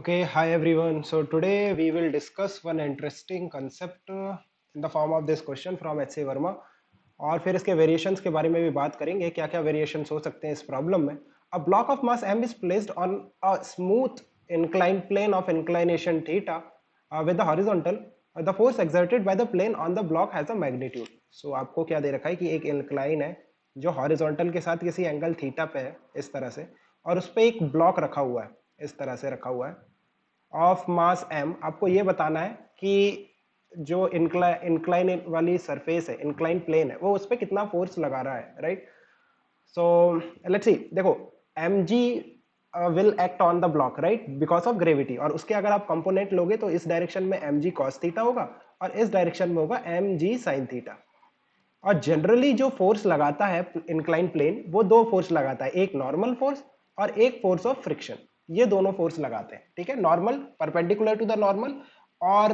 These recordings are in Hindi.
Okay, hi everyone. So today we will discuss one interesting concept in the form of this question from H.C. Verma और फिर इसके वेरिएशंस के बारे में भी बात करेंगे क्या क्या वेरिएशंस हो सकते हैं इस प्रॉब्लम में. A block of mass m is placed on a smooth inclined plane of inclination theta with the horizontal. The force exerted by the plane on the block has a magnitude. So आपको क्या दे रखा है कि एक इंक्लाइन है जो हॉरिजॉन्टल के साथ किसी एंगल थीटा पे है इस तरह से और उस पर एक ब्लॉक रखा हुआ है इस तरह से रखा हुआ है ऑफ मास एम. आपको ये बताना है कि जो इंक्लाइन वाली सरफेस है इंक्लाइन प्लेन है वो उस पर कितना फोर्स लगा रहा है, राइट. So let's see. देखो M G will act on the block, right, because of gravity. और उसके अगर आप कंपोनेंट लोगे तो इस डायरेक्शन में एम जी कॉस थीटा होगा और इस डायरेक्शन में होगा एम जी साइन थीटा. और जनरली जो फोर्स लगाता है इंक्लाइन प्लेन वो दो फोर्स लगाता है, एक नॉर्मल फोर्स और एक फोर्स ऑफ फ्रिक्शन. ये दोनों फोर्स लगाते हैं, ठीक है. Normal perpendicular to the normal और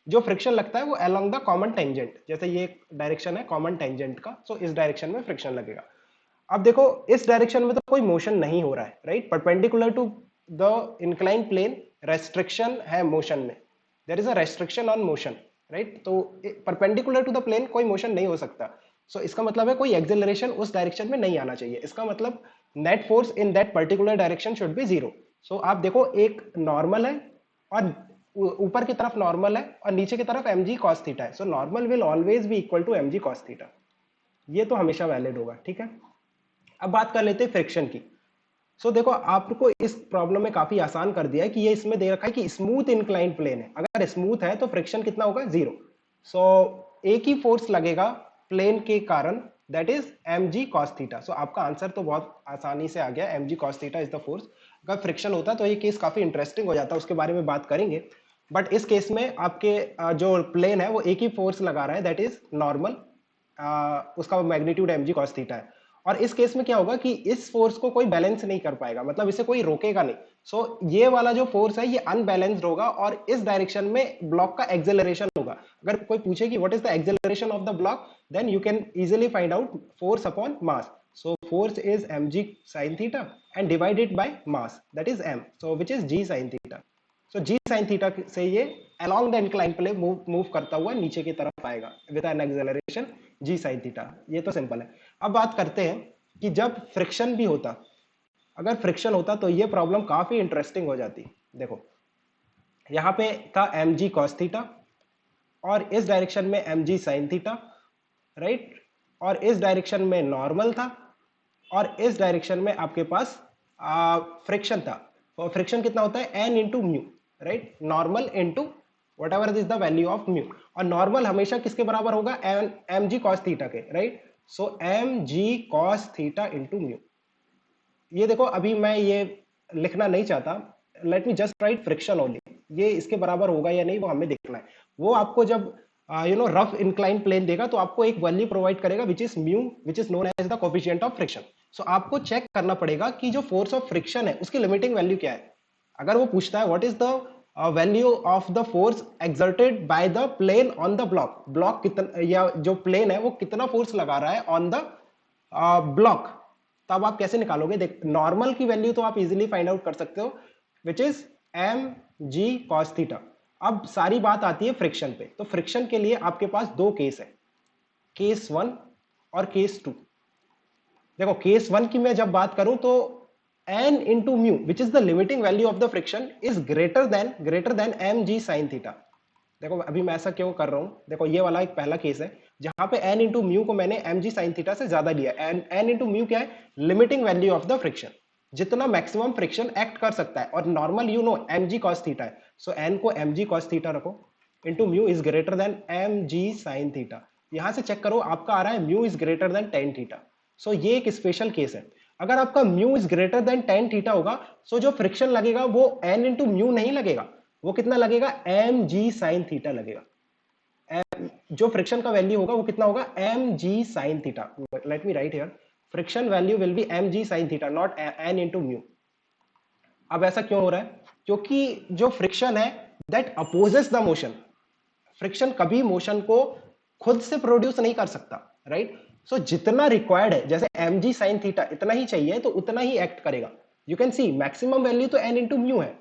जो फ्रिक्शन लगता है वो अलोंग द कॉमन टेंजेंट. जैसे ये डायरेक्शन है कॉमन टेंजेंट का, सो इस डायरेक्शन में फ्रिक्शन लगेगा. अब देखो इस डायरेक्शन में तो कोई मोशन नहीं हो रहा है, right. Perpendicular to the incline plane restriction है मोशन में. There is a restriction on motion, right. तो परपेंडिकुलर टू द प्लेन कोई मोशन नहीं हो सकता. सो इसका मतलब है कोई एक्सेलरेशन उस डायरेक्शन में नहीं आना चाहिए. इसका मतलब net force in that particular direction should be zero. So आप देखो एक नॉर्मल है और ऊपर की तरफ नॉर्मल है और नीचे की तरफ एम जी कॉस थीटा है. So normal will always be equal to m ji cos theta. ये तो हमेशा वैलिड होगा, ठीक है. अब बात कर लेते हैं फ्रिक्शन की. सो देखो आपको इस प्रॉब्लम में काफी आसान कर दिया है कि ये इसमें दे रखा है कि स्मूथ इंक्लाइन प्लेन है. अगर स्मूथ है तो फ्रिक्शन कितना होगा, जीरो. सो एक ही फोर्स लगेगा प्लेन के कारण, that is M G cos theta. So आपका आंसर तो बहुत आसानी से आ गया, M ji cos theta is the force. अगर फ्रिक्शन होता तो ये केस काफी इंटरेस्टिंग हो जाता, उसके बारे में बात करेंगे. बट इस केस में आपके जो प्लेन है वो एक ही फोर्स लगा रहा है, दैट इज नॉर्मल. उसका मैग्नीट्यूड एम जी कॉस थीटा है. और इस केस में क्या होगा कि इस फोर्स को कोई बैलेंस नहीं कर पाएगा, मतलब इसे कोई रोकेगा नहीं. सो ये वाला जो फोर्स है ये अनबैलेंस्ड होगा और इस डायरेक्शन में ब्लॉक का एक्सेलरेशन होगा. अगर कोई पूछे कि what is the acceleration of the block, then you can easily find out force upon mass. So force is mg sin theta and divided by mass, that is m, so which is g sin theta. So g sin theta से ये along the inclined plane move करता हुआ नीचे की तरफ आएगा with an acceleration g sin theta. ये तो सिंपल है. अब बात करते हैं कि जब फ्रिक्शन भी होता, अगर फ्रिक्शन होता तो ये प्रॉब्लम काफी इंटरेस्टिंग हो जाती. देखो यहाँ पे था एम जी कॉस थीटा और इस डायरेक्शन में एम जी साइन थीटा, राइट. और इस डायरेक्शन में नॉर्मल था और इस डायरेक्शन में आपके पास फ्रिक्शन था. और फ्रिक्शन कितना होता है, N into mu, right. Normal into whatever is the value of mu. और नॉर्मल हमेशा किसके बराबर होगा, एम जी कॉस थीटा के, राइट. सो एम जी कॉस थीटा इंटू म्यू. ये देखो अभी मैं ये लिखना नहीं चाहता, let me just write friction only. ये इसके बराबर होगा या नहीं वो हमें देखना है. वो आपको जब रफ इंक्लाइन प्लेन देगा तो आपको एक वैल्यू प्रोवाइड करेगा which is mu, which is known as the coefficient of friction. So आपको चेक करना पड़ेगा कि जो फोर्स ऑफ फ्रिक्शन है उसकी लिमिटिंग वैल्यू क्या है. अगर वो पूछता है what is the value of the force exerted by the plane on the block, block कितना या जो प्लेन है वो कितना फोर्स लगा रहा है ऑन द ब्लॉक, तब आप कैसे निकालोगे. देख नॉर्मल की वैल्यू तो आप इजीली फाइंड आउट कर सकते हो which is M G cos theta. अब सारी बात आती है फ्रिक्शन पे. तो फ्रिक्शन के लिए आपके पास दो केस है, केस वन और केस टू. देखो केस वन की मैं जब बात करूं तो N into mu which is the limiting value of the friction is greater than M G sine theta. देखो अभी मैं ऐसा क्यों कर रहा हूं, देखो ये वाला एक पहला केस है जहां पे एन इंटू म्यू को मैंने एम जी साइन थीटा से ज्यादा लिया. एन इंटू म्यू क्या है, limiting value of the friction, जितना मैक्सिमम फ्रिक्शन एक्ट कर सकता है. और normal you know M ji cos theta है, सो एन को एम जी कॉस थीटा रखो into mu is greater than M G sine theta. यहां से चेक करो आपका आ रहा है mu is greater than tan theta. So ये एक स्पेशल केस है. अगर आपका mu is greater than tan theta होगा सो जो फ्रिक्शन लगेगा वो एन इंटू म्यू नहीं लगेगा, वो कितना लगेगा, एम जी साइन थीटा लगेगा. जो फ्रिक्शन का वैल्यू होगा वो कितना होगा, M G sine theta. Let me write here, friction value will be M G sine theta not N into mu. अब ऐसा क्यों हो रहा है, क्योंकि जो फ्रिक्शन है that opposes the motion. Friction कभी मोशन को खुद से प्रोड्यूस नहीं कर सकता, राइट. सो जितना रिक्वायर्ड है, जैसे एम जी साइन थीटा इतना ही चाहिए तो उतना ही एक्ट करेगा. You can see maximum value तो एन इंटू म्यू है,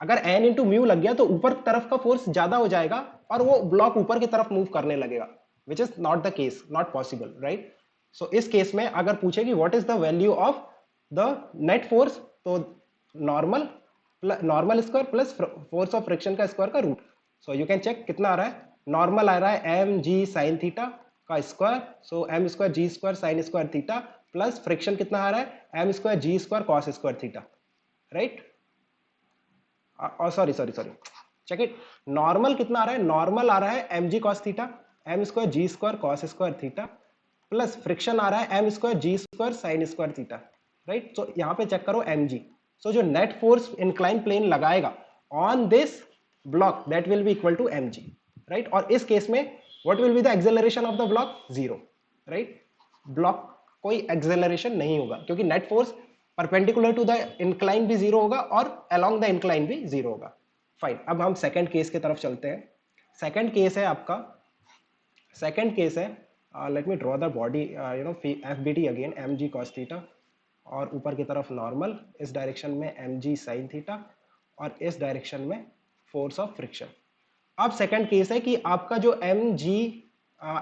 अगर एन इंटू म्यू लग गया तो ऊपर तरफ का फोर्स ज्यादा हो जाएगा और वो ब्लॉक ऊपर की तरफ मूव करने लगेगा, which is not the case, not possible, right. So इस केस में अगर पूछेगी what is the value of the net force, तो normal normal square plus force of friction का स्क्वायर का root. So you can check कितना आ रहा है, नॉर्मल आ रहा है एम जी साइन थीटा का square, so M square G square sine square theta plus friction कितना आ रहा है M square G square cos square theta, right. और sorry sorry sorry, check it, normal कितना आ रहा है, नॉर्मल आ रहा है M G cos theta M square G square cos square theta plus friction आ रहा है M square G square sine square theta, right. So यहां पे चेक करो एम जी, सो जो नेट फोर्स इंक्लाइन प्लेन लगाएगा on this block that will be equal to m ji, right. और इस केस में what will be the acceleration of the block, zero, right. Block कोई एक्सेलरेशन नहीं होगा क्योंकि net force perpendicular to the incline भी जीरो होगा और अलोंग द इंक्लाइन भी जीरो होगा। फाइन, अब हम सेकंड केस की तरफ चलते हैं। सेकंड केस है आपका, सेकंड केस है, let me draw the body F B D again, m ji cos theta और ऊपर की तरफ नॉर्मल, इस डायरेक्शन में एम जी साइन थीटा और इस डायरेक्शन में फोर्स ऑफ फ्रिक्शन। अब सेकंड केस है कि आपका जो एम जी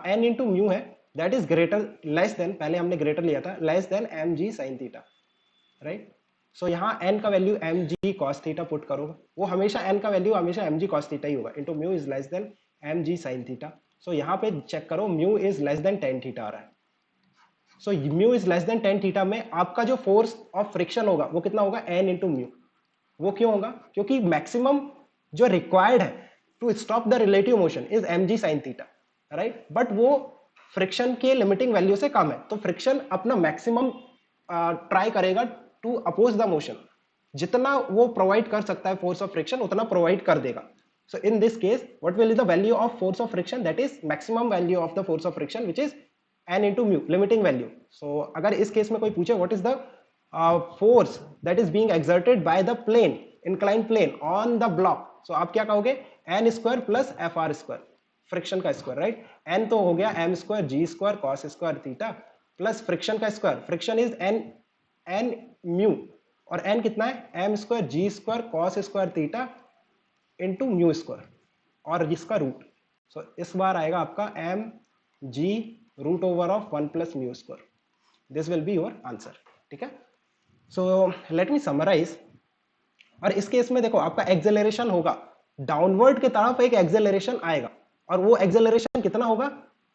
एन इंटू म्यू है that is greater less than, पहले हमने ग्रेटर लिया था, less than M G sine theta, right. So यहाँ एन का वैल्यू एम जी कॉस थीटा पुट करोगे, वो हमेशा एन का वैल्यू हमेशा एम जी कॉस थीटा ही होगा, into mu is less than M G sine theta. सो यहाँ पे चेक करो mu is less than tan theta आ रहा है। So mu is less than tan theta में आपका जो फोर्स ऑफ फ्रिक्शन होगा वो कितना होगा, एन इंटू म्यू। वो क्यों होगा, क्योंकि मैक्सिमम जो रिक्वायर्ड है to stop the relative motion is M G sine theta, right. But वो फ्रिक्शन के लिमिटिंग वैल्यू से कम है, तो फ्रिक्शन अपना मैक्सिमम ट्राई करेगा टू अपोज द मोशन, जितना वो प्रोवाइड कर सकता है फोर्स ऑफ फ्रिक्शन उतना प्रोवाइड कर देगा। So in this case what will be the value of force of friction, that is maximum value of the force of friction which is N into mu, limiting value. So अगर इस केस में कोई पूछे what is the force that is being exerted by the plane, inclined plane on the block, so आप क्या कहोगे, n square plus F R square, friction का स्क्वायर, राइट। n तो हो गया m square G square cos square theta plus friction का square, friction is n mu और n कितना है m square G square cos square theta into mu square और इसका रूट। सो इस बार आएगा आपका m g root over of 1 plus mu square, this will be your answer, ठीक है। So let me summarize. और इस केस में देखो आपका एक्सेलरेशन होगा, डाउनवर्ड की तरफ एक एक्सेलरेशन आएगा और वो एक्सेलरेशन कितना होगा,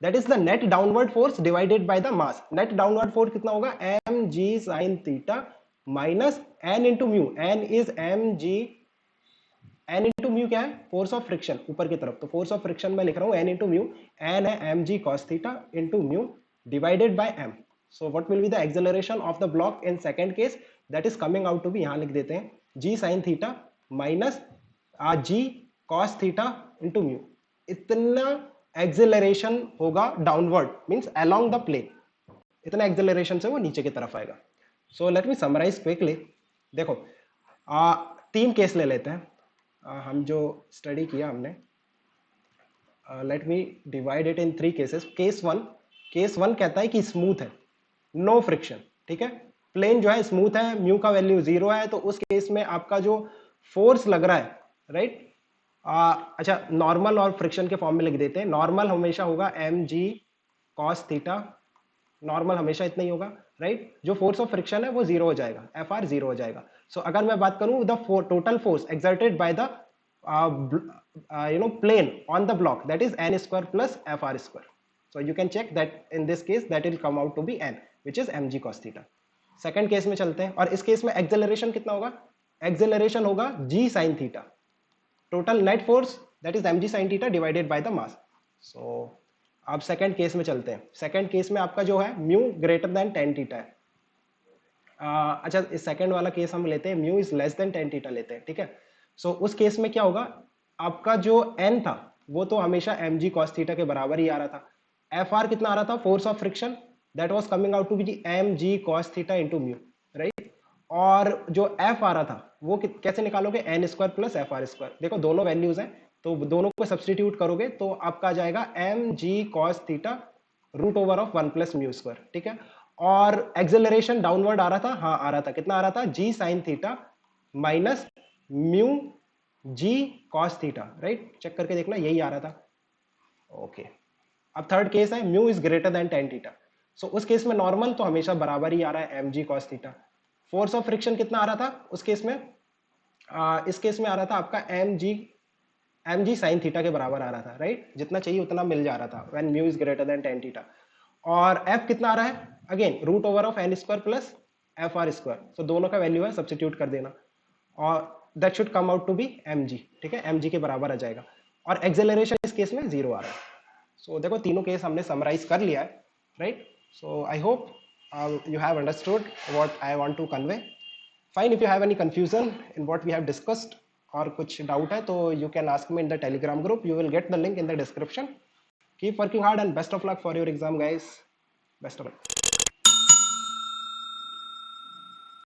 that is the net downward force divided by the mass. Net downward force कितना होगा, M G sine theta minus N into mu, N is M G, N into mu क्या है, फोर्स ऑफ फ्रिक्शन ऊपर की तरफ, तो फोर्स ऑफ फ्रिक्शन मैं लिख रहा हूं एन इंटू म्यू, एन है M G cos theta into mu divided by m. So what will be the acceleration of the block in second case, that is coming out to be, यहां लिख देते हैं g sin theta minus g cos theta into mu. इतना एक्सेलरेशन होगा downward, means along the plane, इतना एक्सेलरेशन से वो नीचे की तरफ आएगा। So let me summarize quickly. देखो तीन केस ले लेते हैं, हम जो स्टडी किया हमने, let me divide it in three cases. Case one कहता है कि स्मूथ है, नो फ्रिक्शन, ठीक है, प्लेन जो है स्मूथ है, म्यू का वैल्यू जीरो है, तो उस केस में आपका जो फोर्स लग रहा है, राइट, अच्छा नॉर्मल और फ्रिक्शन के फॉर्म में लिख देते हैं। नॉर्मल हमेशा होगा M G cos theta, normal हमेशा इतना ही होगा, राइट। जो फोर्स ऑफ फ्रिक्शन है वो जीरो हो जाएगा, एफ आर जीरो हो जाएगा। सो अगर मैं बात करूं the total force exerted by the plane on the block, that is n square plus fr square. So you can check that in this case that will come out to be n, which is mg cos theta. Second case में चलते हैं और इस केस में एक्सेलरेशन कितना होगा, एक्सेलरेशन होगा g sin theta, total net force that is mg sin theta divided by the mass. So अब सेकंड केस में चलते हैं। सेकंड केस में आपका जो है mu greater than tan theta है। अच्छा इस सेकंड वाला केस हम लेते हैं, mu is less than tan theta लेते हैं, ठीक है। सो उस केस में क्या होगा, आपका जो n था वो तो हमेशा mg cos थीटा के बराबर ही आ रहा था। fr कितना आ रहा था, force of friction, that was coming out to be mg cos theta into mu, right. और जो f आ रहा था वो कैसे निकालोगे, n square plus F R square. देखो दोनों वैल्यूज हैं तो दोनों को सब्सटीट्यूट करोगे तो आपका आ जाएगा mg cos theta root over of 1 plus mu square, ठीक है। और एक्सेलरेशन डाउनवर्ड आ रहा था, हाँ आ रहा था, कितना आ रहा था, g sin theta minus mu G cos theta, right, check करके देखना यही आ रहा था। ओके, अब थर्ड केस है mu is greater than tan theta. So उस केस में नॉर्मल तो हमेशा बराबर ही आ रहा है M G cos theta. Force of friction कितना आ रहा था उस केस में? इस केस में आ रहा था आपका एम जी साइन थीटा के बराबर आ रहा था, राइट, जितना चाहिए उतना मिल जा रहा था when mu is greater than tan theta. और एफ कितना आ रहा है? Again root over of N square plus F R square, so दोनों का वैल्यू है, सब्सटीट्यूट कर देना, और that should come out to be M G. ठीक है, एम जी के बराबर आ जाएगा, और एक्सेलरेशन इस केस में जीरो आ रहा है। सो देखो तीनों केस हमने समराइज कर लिया है, right. So I hope you have understood what I want to convey. Fine, if you have any confusion in what we have discussed और कुछ डाउट है तो you can ask me in the telegram group. You will get the link in the description. Keep working hard and best of luck for your exam, guys. Best of luck.